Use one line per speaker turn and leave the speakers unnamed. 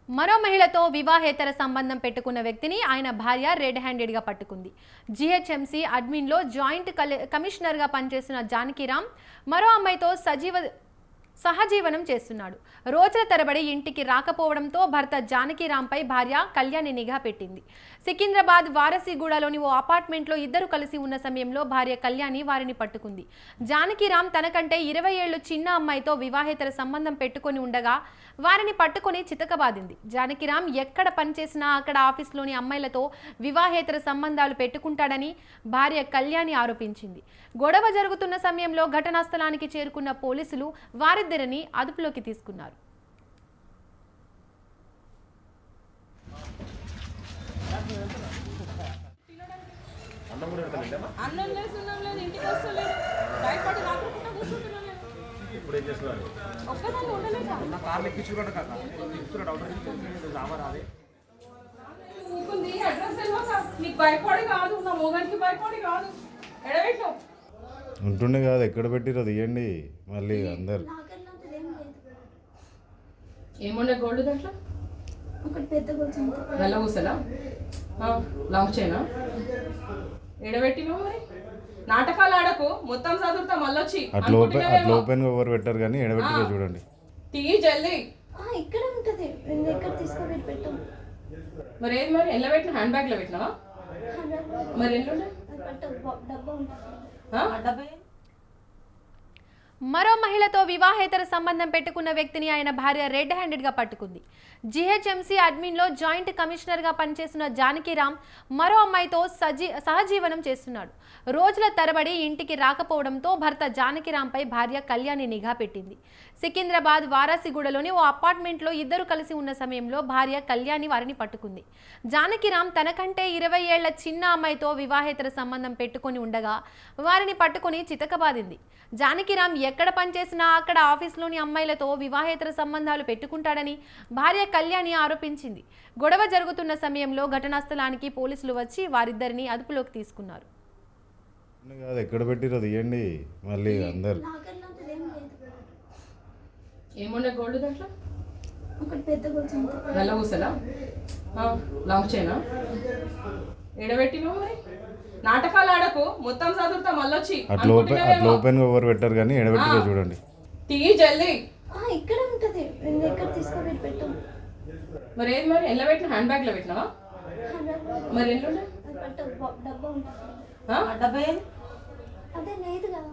మరో మహిళతో వివాహేతర సంబంధం పెట్టుకున్న వ్యక్తిని ఆయన భార్య రెడ్ హ్యాండెడ్గా పట్టుకుంది. జీహెచ్ఎంసీ అడ్మిన్లో జాయింట్ కమిషనర్గా పనిచేస్తున్న జానకిరామ్ మరో అమ్మాయితో సహజీవనం చేస్తున్నాడు. రోజుల తరబడి ఇంటికి రాకపోవడంతో భర్త జానకిరాంపై భార్య కళ్యాణి నిఘా పెట్టింది. సికింద్రాబాద్ వారసిగూడలోని ఓ అపార్ట్మెంట్లో ఇద్దరు కలిసి ఉన్న సమయంలో భార్య కళ్యాణి వారిని పట్టుకుంది. జానకిరాం తనకంటే 20 ఏళ్లు చిన్న అమ్మాయితో వివాహేతర సంబంధం పెట్టుకుని ఉండగా వారిని పట్టుకుని చితకబాదింది. జానకిరాం ఎక్కడ పనిచేసినా అక్కడ ఆఫీస్లోని అమ్మాయిలతో వివాహేతర సంబంధాలు పెట్టుకుంటాడని భార్య కళ్యాణి ఆరోపించింది. గొడవ జరుగుతున్న సమయంలో ఘటనా స్థలానికి చేరుకున్న పోలీసులు వారిద్దరిని అదుపులోకి తీసుకున్నారు.
ఉంటుండే కాదు, ఎక్కడ పెట్టిరో తీయండి మళ్ళీ అందరు.
ఏముండే గోల్డ్ దాంట్లో?
ఒకటి పెద్ద గొలుసు,
నల్ల పూసలా, లాంగ్ చైనా. ఎడబెట్టినో మరి నాటకాలు ఆడకు, మొత్తం చదువుతా మళ్ళొచ్చి.
అట్లా ఓపెన్ గా ఎవరు పెట్టారు కానీ ఎడబెట్టిగా చూడండి.
తీయి జల్దీ.
ఇక్కడ ఉంటది, ఎక్కడ తీసుకోబెట్టి పెట్టాం.
మరి ఏది మరి ఎలా పెట్టిన? హ్యాండ్ బ్యాగ్ లో పెట్టినావా? మరి ఎల్లుండే
డబ్బా ఉంటుంది.
మరో మహిళతో వివాహేతర సంబంధం పెట్టుకున్న వ్యక్తిని ఆయన భార్య రెడ్ హ్యాండెడ్గా పట్టుకుంది. జీహెచ్ఎంసీ అడ్మిన్లో జాయింట్ కమిషనర్గా పనిచేస్తున్న జానకిరామ్ మరో అమ్మాయితో సహజీవనం చేస్తున్నాడు. రోజుల తరబడి ఇంటికి రాకపోవడంతో భర్త జానకిరాంపై భార్య కళ్యాణి నిఘా పెట్టింది. సికింద్రాబాద్ వారసిగూడలోని ఓ అపార్ట్మెంట్లో ఇద్దరు కలిసి ఉన్న సమయంలో భార్య కళ్యాణి వారిని పట్టుకుంది. జానకిరాం తనకంటే 20 ఏళ్ల చిన్న అమ్మాయితో వివాహేతర సంబంధం పెట్టుకుని ఉండగా వారిని పట్టుకుని చితకబాదింది. జానకిరాం ఎక్కడ పనిచేసినా అక్కడ ఆఫీస్లోని అమ్మాయిలతో వివాహేతర సంబంధాలు పెట్టుకుంటాడని భార్య కళ్యాణి ఆరోపించింది. గొడవ జరుగుతున్న సమయంలో ఘటనా స్థలానికి పోలీసులు వచ్చి వారిద్దరిని అదుపులోకి తీసుకున్నారు.
ఎక్కడ పెట్టిరో తీయండి మళ్ళీ అందరు.
ఏముండే గోల్డ్ దాంట్లో?
ఒకటి పెద్ద గొలుసు,
నల్ల పూసలా, లాంగ్ చైనా. ఎడబెట్టినో మరి నాటకాలు ఆడకు, మొత్తం చదువుతా మళ్ళొచ్చి.
అట్లా ఓపెన్ గా ఎవరు పెట్టారు కానీ ఎడబెట్టిగా చూడండి.
తీయి జల్దీ.
ఇక్కడ ఉంటది, ఎక్కడ తీసుకోబెట్టి పెట్టాం.
మరి ఏది మరి ఎలా పెట్టిన? హ్యాండ్ బ్యాగ్ లో పెట్టినావా? మరి ఎల్లుండే
డబ్బా ఉంటుంది.
డబ్బా
అదే లేదు కదా.